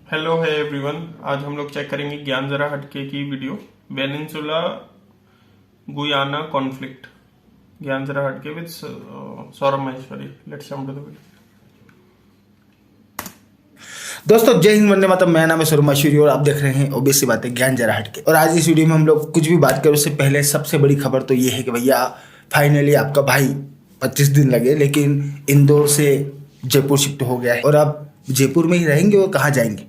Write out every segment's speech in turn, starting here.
Hello है everyone. आज हम लोग चेक करेंगे ज्ञान जरा हटके की वीडियो, वेनेजुला गुयाना कॉन्फ्लिक्ट। ज्ञान जरा हटके विद Saurabh Maheshwari. Let's jump to the video. दोस्तों जय हिंद, वंदे मातरम। मेरा नाम है सौरभ माहेश्वरी और आप देख रहे हैं ओबीएस सी बातें ज्ञान जरा हटके। और आज इस वीडियो में हम लोग कुछ भी बात करें उससे पहले सबसे बड़ी खबर तो ये है कि भैया फाइनली आपका भाई 25 दिन लगे लेकिन इंदौर से जयपुर शिफ्ट हो गया है और अब जयपुर में ही रहेंगे और कहाँ जाएंगे।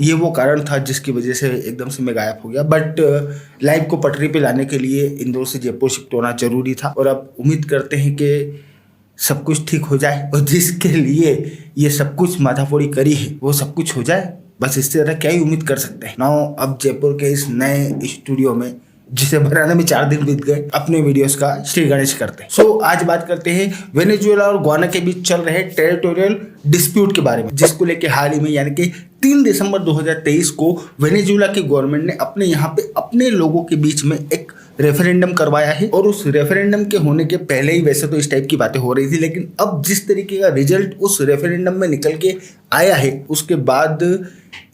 ये वो कारण था जिसकी वजह से एकदम से मैं गायब हो गया। बट लाइफ को पटरी पे लाने के लिए इंदौर से जयपुर शिफ्ट होना जरूरी था और अब उम्मीद करते हैं कि सब कुछ ठीक हो जाए और जिसके लिए ये सब कुछ माथाफोड़ी करी है वो सब कुछ हो जाए। बस इससे ज़्यादा क्या ही उम्मीद कर सकते हैं। नाउ अब जयपुर के इस नए स्टूडियो में जिसे बनाने में 4 दिन बीत गए, अपने वीडियोस का श्री गणेश करते हैं। आज बात करते हैं वेनेजुएला और गुयाना के बीच चल रहे टेरिटोरियल डिस्प्यूट के बारे में, जिसको लेके हाल ही में यानी कि 3 दिसंबर 2023 को वेनेजुएला की गवर्नमेंट ने अपने यहाँ पे अपने लोगों के बीच में एक रेफरेंडम करवाया है। और उस रेफरेंडम के होने के पहले ही वैसे तो इस टाइप की बातें हो रही थी, लेकिन अब जिस तरीके का रिजल्ट उस रेफरेंडम में निकल के आया है उसके बाद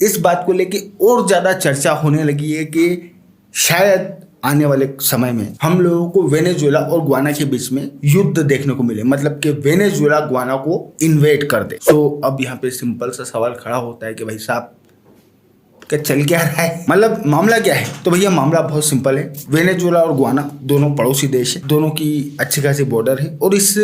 इस बात को लेके और ज्यादा चर्चा होने लगी है कि शायद आने वाले समय में हम लोगों को वेनेजुएला और गुयाना के बीच में युद्ध देखने को मिले, मतलब कि वेनेजुएला गुयाना को इन्वेड कर दे। अब यहाँ पे सिंपल सा सवाल खड़ा होता है कि भाई साहब क्या चल क्या रहा है, मतलब मामला क्या है। तो भैया मामला बहुत सिंपल है। वेनेजुएला और गुयाना दोनों पड़ोसी देश है, दोनों की अच्छी खासी बॉर्डर है और इस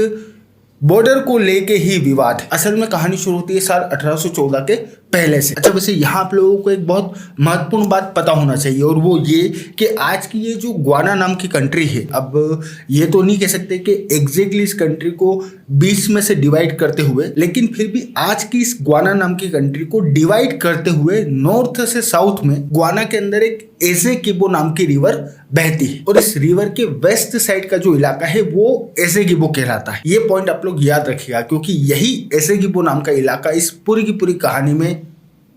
बॉर्डर को लेके ही विवाद है। असल में कहानी शुरू होती है साल 1814 के पहले से। अच्छा, वैसे यहाँ आप लोगों को एक बहुत महत्वपूर्ण बात पता होना चाहिए और वो ये कि आज की ये जो गुयाना नाम की कंट्री है, अब ये तो नहीं कह सकते कि एग्जैक्टली इस कंट्री को बीच में से डिवाइड करते हुए, लेकिन फिर भी आज की इस गुयाना नाम की कंट्री को डिवाइड करते हुए नॉर्थ से साउथ में गुयाना के अंदर एक एसेकिबो नाम की रिवर बहती है और इस रिवर के वेस्ट साइड का जो इलाका है वो एसेकिबो कहलाता है। ये पॉइंट आप लोग याद रखिएगा क्योंकि यही एसेकिबो नाम का इलाका इस पूरी की पूरी कहानी में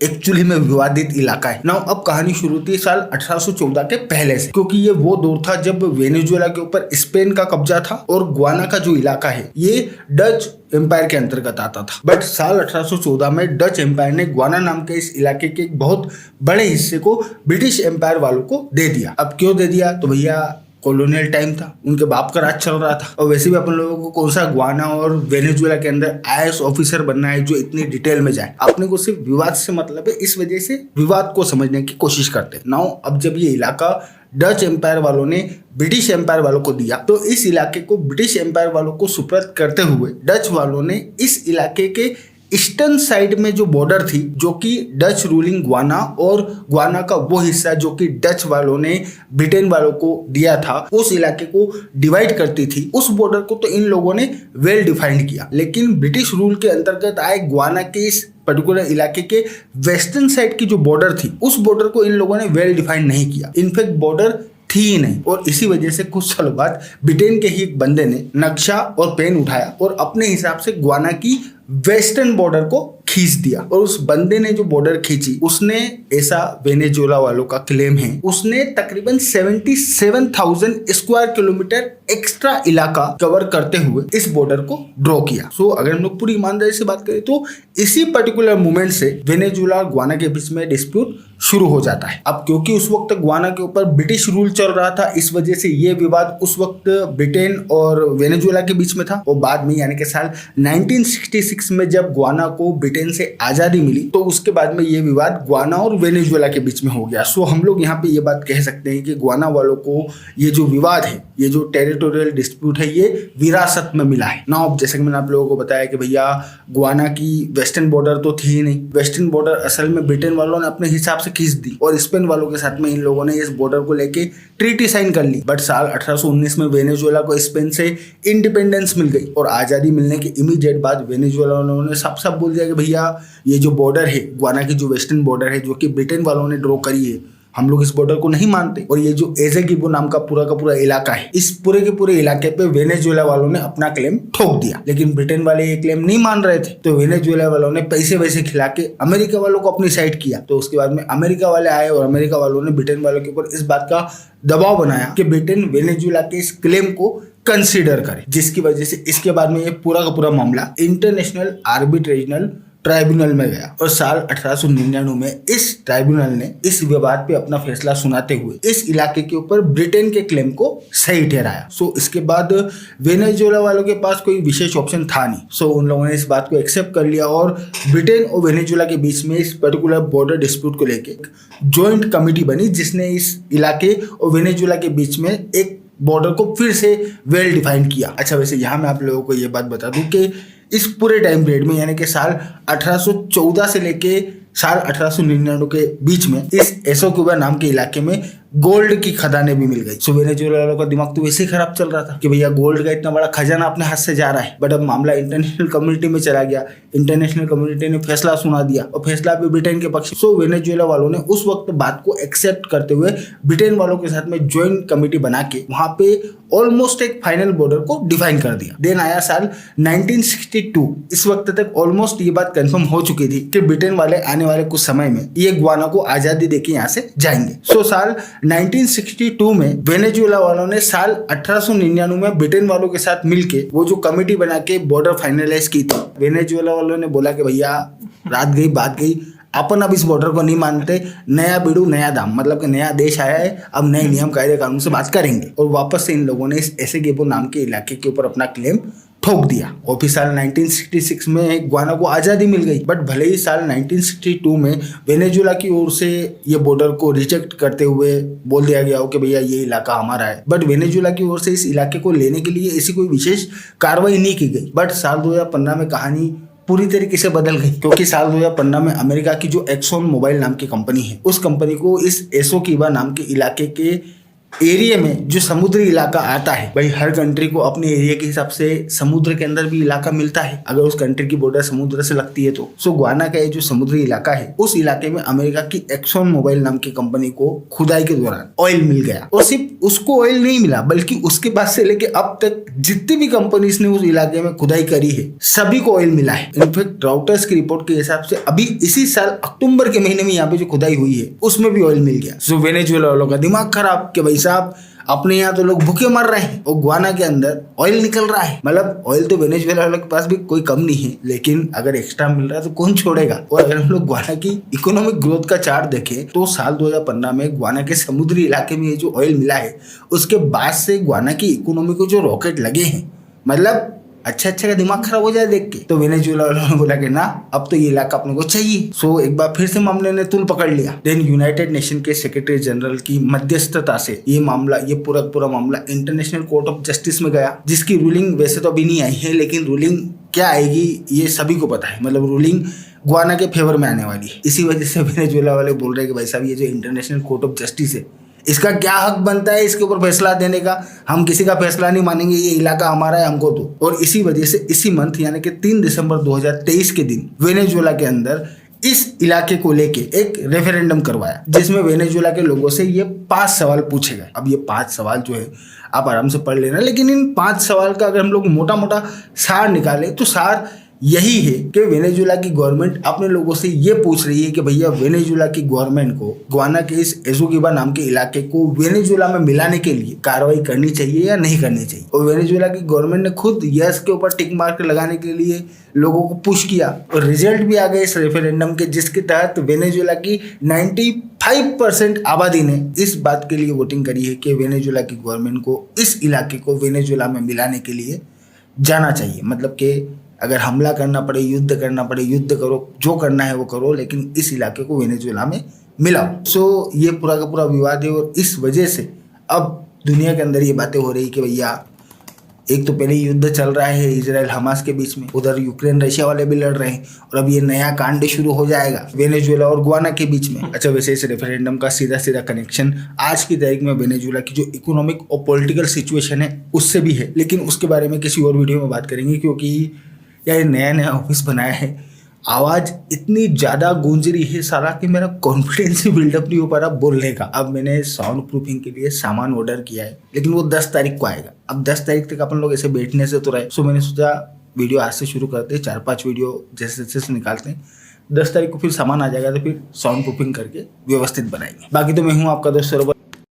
एक्चुअली में विवादित इलाका है। नाउ अब कहानी शुरू होती है साल 1814 के पहले से, क्योंकि ये वो दौर था जब वेनेजुएला के ऊपर स्पेन का कब्जा था और गुयाना का जो इलाका है ये डच एम्पायर के अंतर्गत आता था। बट साल 1814 में डच एम्पायर ने गुयाना नाम के इस इलाके के एक बहुत बड़े हिस्से को ब्रिटिश एम्पायर वालों को दे दिया। अब क्यों दे दिया, तो भैया कॉलोनियल टाइम था, उनके बाप का राज चल रहा था और वैसे भी अपन लोगों को कौन सा गुयाना और वेनेजुएला के अंदर आईएएस ऑफिसर बनना है जो इतनी डिटेल में जाए। अपने को सिर्फ विवाद से मतलब है, इस वजह से विवाद को समझने की कोशिश करते हैं। नाउ अब जब ये इलाका डच एम्पायर वालों ने ब्रिटिश एम्पायर वालों को दिया तो इस इलाके को ब्रिटिश एम्पायर वालों को सुपुर्द करते हुए डच वालों ने इस इलाके के ईस्टर्न साइड में जो बॉर्डर थी, जो कि डच रूलिंग गुयाना और गुयाना का वो हिस्सा जो कि डच वालों ने ब्रिटेन वालों को दिया था, उस इलाके को डिवाइड करती थी। उस बॉर्डर को तो इन लोगों ने वेल डिफाइंड किया, लेकिन ब्रिटिश रूल के अंतर्गत आए गुयाना के इस पर्टिकुलर इलाके के वेस्टर्न साइड की जो बॉर्डर थी उस बॉर्डर को इन लोगों ने वेल डिफाइंड नहीं किया। इनफैक्ट बॉर्डर थी ही नहीं और इसी वजह से कुछ सालों बाद ब्रिटेन के ही एक बंदे ने नक्शा और पेन उठाया और अपने हिसाब से गुयाना की वेस्टर्न बॉर्डर को खींच दिया। और उस बंदे ने जो बॉर्डर खींची उसने, ऐसा वेनेजुएला वालों का क्लेम है, उसने तकरीबन 77,000 स्क्वायर किलोमीटर एक्स्ट्रा इलाका कवर करते हुए इस बॉर्डर को ड्रॉ किया। अगर हम लोग पूरी ईमानदारी से बात करें तो इसी पर्टिकुलर मोमेंट से वेनेजुएला और गुयाना के बीच में डिस्प्यूट शुरू हो जाता है। अब क्योंकि उस वक्त गुयाना के ऊपर ब्रिटिश रूल चल रहा था, इस वजह से ये विवाद उस वक्त ब्रिटेन और वेनेजुएला के बीच में था। और बाद में यानी कि साल 1966 में जब गुयाना को ब्रिटेन से आजादी मिली तो उसके बाद में ये विवाद गुयाना और वेनेजुएला के बीच में हो गया। हम लोग यहाँ पे ये बात कह सकते हैं कि गुयाना वालों को ये जो विवाद है, ये जो टेरिटोरियल डिस्प्यूट है, ये विरासत में मिला है ना। अब जैसे कि मैंने आप लोगों को बताया कि भैया गुयाना की वेस्टर्न बॉर्डर तो थी ही नहीं, वेस्टर्न बॉर्डर असल में ब्रिटेन वालों ने अपने हिसाब से खींच दी और स्पेन वालों के साथ में इन लोगों ने इस बॉर्डर को लेके ट्रीटी साइन कर ली। बट साल 1819 में वेनेजुएला को स्पेन से इंडिपेंडेंस मिल गई और आज़ादी मिलने के इमीडिएट बाद वेनेजुएला वालों ने सब बोल दिया कि भैया ये जो बॉर्डर है, गुयाना की जो वेस्टर्न बॉर्डर है जो कि ब्रिटेन वालों ने ड्रॉ करी है, हम लोग इस बॉर्डर को नहीं मानते। और ये जो एसेकिबो नाम का पूरा इलाका है, इस पूरे के पूरे इलाके पे वेनेजुएला वालों ने अपना क्लेम ठोक दिया। लेकिन ब्रिटेन वाले ये क्लेम नहीं मान रहे थे तो वेनेजुएला वालों ने पैसे वैसे खिला के अमेरिका वालों को अपनी साइड किया। तो उसके बाद में अमेरिका वाले आए और अमेरिका वालों ने ब्रिटेन वालों के ऊपर इस बात का दबाव बनाया कि ब्रिटेन वेनेजुएला के इस क्लेम को कंसीडर करे, जिसकी वजह से इसके बाद में ये पूरा का पूरा मामला इंटरनेशनल आर्बिट्रेशनल ट्राइब्यूनल में गया और साल 1899 में इस ट्राइब्यूनल ने इस विवाद पे अपना फैसला सुनाते हुए इस इलाके के ऊपर ब्रिटेन के क्लेम को सही ठहराया। सो इसके बाद वेनेजुएला वालों के पास कोई विशेष ऑप्शन था नहीं। सो उन लोगों ने इस बात को एक्सेप्ट कर लिया और ब्रिटेन और वेनेजुएला के बीच में इस पर्टिकुलर बॉर्डर डिस्प्यूट को लेके एक जॉइंट कमिटी बनी जिसने इस इलाके और वेनेजुएला के बीच में एक बॉर्डर को फिर से वेल डिफाइन किया। अच्छा, वैसे यहाँ मैं आप लोगों को ये बात बता दूं कि इस पूरे टाइम पीरियड में यानी कि साल 1814 से लेके साल 1899 के बीच में इस एसोक्यूबा नाम के इलाके में गोल्ड की खदानें भी मिल गई। सो वेनेजुएला वालों का दिमाग तो वैसे ही खराब चल रहा था कि भैया गोल्ड का इतना बड़ा खजाना अपने हाथ से जा रहा है। बट अब मामला इंटरनेशनल कम्युनिटी में चला गया। इंटरनेशनल कम्युनिटी ने फैसला सुना दिया और फैसला भी ब्रिटेन के पक्ष। सो वेनेजुएला वालों ने उस वक्त बात को एक्सेप्ट करते हुए ब्रिटेन वालों के साथ में ज्वाइंट कमेटी बना के वहां पे ऑलमोस्ट एक फाइनल बॉर्डर को डिफाइन कर दिया। देन आया साल 1962। इस वक्त तक ऑलमोस्ट ये बात कंफर्म हो चुकी थी कि ब्रिटेन वाले आने वाले कुछ समय में ये गुआना को आजादी देके यहाँ से जाएंगे। सो साल 1962 में वेनेजुएला वालों ने साल 1899 में ब्रिटेन वालों के साथ मिलके वो जो कमेटी बना के बॉर्डर फाइनलाइज की थी। वेनेजुएला वालों ने बोला कि भैया रात गई बात गई, अपन अब इस बॉर्डर को नहीं मानते, नया बीड़ू नया दाम, मतलब कि नया देश आया है, अब नए नियम कायदे कानून से बात करेंगे। और वापस से इन लोगों ने इस एसेगेबो नाम के इलाके के ऊपर अपना क्लेम ठोक दिया और फिर साल 1966 में गुआना को आज़ादी मिल गई। बट भले ही साल 1962 में वेनेजुएला की ओर से ये बॉर्डर को रिजेक्ट करते हुए बोल दिया गया हो कि भैया ये इलाका हमारा है, बट वेनेजुएला की ओर से इस इलाके को लेने के लिए ऐसी कोई विशेष कार्रवाई नहीं की गई। बट साल 2015 में कहानी पूरी तरीके से बदल गई क्योंकि साल 2015 में अमेरिका की जो एक्सॉन मोबाइल नाम की कंपनी है, उस कंपनी को इस एसोक्यूबा नाम के इलाके के एरिया में जो समुद्री इलाका आता है, भाई हर कंट्री को अपने एरिया के हिसाब से समुद्र के अंदर भी इलाका मिलता है अगर उस कंट्री की बॉर्डर समुद्र से लगती है तो। सो गुआना का ये जो समुद्री इलाका है, उस इलाके में अमेरिका की एक्सॉन मोबाइल नाम की कंपनी को खुदाई के दौरान ऑयल मिल गया। और सिर्फ उसको ऑयल नहीं मिला बल्कि उसके बाद से लेके अब तक जितनी भी कंपनीज ने उस इलाके में खुदाई करी है सभी को ऑयल मिला है। इनफैक्ट राउटर्स की रिपोर्ट के हिसाब से अभी इसी साल अक्टूबर के महीने में यहाँ पे जो खुदाई हुई है उसमें भी ऑयल मिल गया। सो वेनेजुएला वालों का दिमाग खराब कि भाई साहब अपने यहाँ तो लोग भूखे मर रहे हैं और गुआना के अंदर ऑयल निकल रहा है। मतलब ऑयल तो वेनेजुएला वालों के पास भी कोई कम नहीं है, लेकिन अगर एक्स्ट्रा मिल रहा है तो कौन छोड़ेगा। और अगर हम लोग गुआना की इकोनॉमिक ग्रोथ का चार्ट देखें तो साल 2015 में गुआना के समुद्री इलाके में ये जो ऑयल मिला है उसके बाद से गुआना की इकोनॉमी को जो रॉकेट लगे हैं, मतलब अच्छा का दिमाग खराब हो जाए देख के। तो वेनेजुएला वालों ने बोला कि ना अब तो ये इलाका अपने को चाहिए। सो एक बार फिर से मामले ने तूल पकड़ लिया। देन यूनाइटेड नेशन के सेक्रेटरी जनरल की मध्यस्थता से ये पूरा मामला इंटरनेशनल कोर्ट ऑफ जस्टिस में गया, जिसकी रूलिंग वैसे तो अभी नहीं आई है, लेकिन रूलिंग क्या आएगी ये सभी को पता है। मतलब रूलिंग गुआना के फेवर में आने वाली है। इसी वजह से वेनेजुएला वाले बोल रहे हैं कि भाई साहब ये जो इंटरनेशनल कोर्ट ऑफ जस्टिस है इसका क्या हक बनता है इसके ऊपर फैसला देने का, हम किसी का फैसला नहीं मानेंगे, ये इलाका हमारा है, हमको तो। और इसी वजह से इसी मंथ यानी कि 3 दिसंबर 2023 के दिन वेनेजुएला के अंदर इस इलाके को लेके एक रेफरेंडम करवाया जिसमें वेनेजुएला के लोगों से ये 5 सवाल पूछे गए। अब ये 5 सवाल जो है आप आराम से पढ़ लेना, लेकिन इन 5 सवाल का अगर हम लोग मोटा मोटा सार निकाले तो सार यही है कि वेनेजुएला की गवर्नमेंट अपने लोगों से ये पूछ रही है कि भैया वेनेजुएला की गवर्नमेंट को गुआना के इस एसोक्यूबा नाम के इलाके को वेनेजुएला में मिलाने के लिए कार्रवाई करनी चाहिए या नहीं करनी चाहिए। और वेनेजुएला की गवर्नमेंट ने खुद यस के ऊपर टिक मार्क लगाने के लिए लोगों को पुश किया और रिजल्ट भी आ गए इस रेफरेंडम के, जिसके तहत वेनेजुएला की 95% आबादी ने इस बात के लिए वोटिंग करी है कि वेनेजुएला की गवर्नमेंट को इस इलाके को वेनेजुएला में मिलाने के लिए जाना चाहिए। मतलब कि अगर हमला करना पड़े, युद्ध करना पड़े, युद्ध करो, जो करना है वो करो, लेकिन इस इलाके को वेनेजुएला में मिलाओ। सो ये पूरा का पूरा विवाद है और इस वजह से अब दुनिया के अंदर ये बातें हो रही कि भैया एक तो पहले युद्ध चल रहा है इजराइल हमास के बीच में, उधर यूक्रेन रशिया वाले भी लड़ रहे हैं और अब ये नया कांड शुरू हो जाएगा वेनेजुएला और गुआना के बीच में। अच्छा, वैसे इस रेफरेंडम का सीधा कनेक्शन आज की तारीख में वेनेजुएला की जो इकोनॉमिक और पॉलिटिकल सिचुएशन है उससे भी है, लेकिन उसके बारे में किसी और वीडियो में बात करेंगे क्योंकि यार नया ऑफिस बनाया है, आवाज़ इतनी ज़्यादा गूंज रही है सारा कि मेरा कॉन्फिडेंस ही बिल्डअप नहीं हो पा रहा बोलने का। अब मैंने साउंड प्रूफिंग के लिए सामान ऑर्डर किया है, लेकिन वो 10 तारीख को आएगा। अब 10 तारीख तक अपन लोग ऐसे बैठने से तो रहे। सो मैंने सोचा वीडियो आज से शुरू करते हैं, 4-5 वीडियो जैसे जैसे निकालते हैं, 10 तारीख को फिर सामान आ जाएगा तो फिर साउंड प्रूफिंग करके व्यवस्थित बनाएंगे। बाकी तो मैं हूँ आपका दोस्त सरोवर।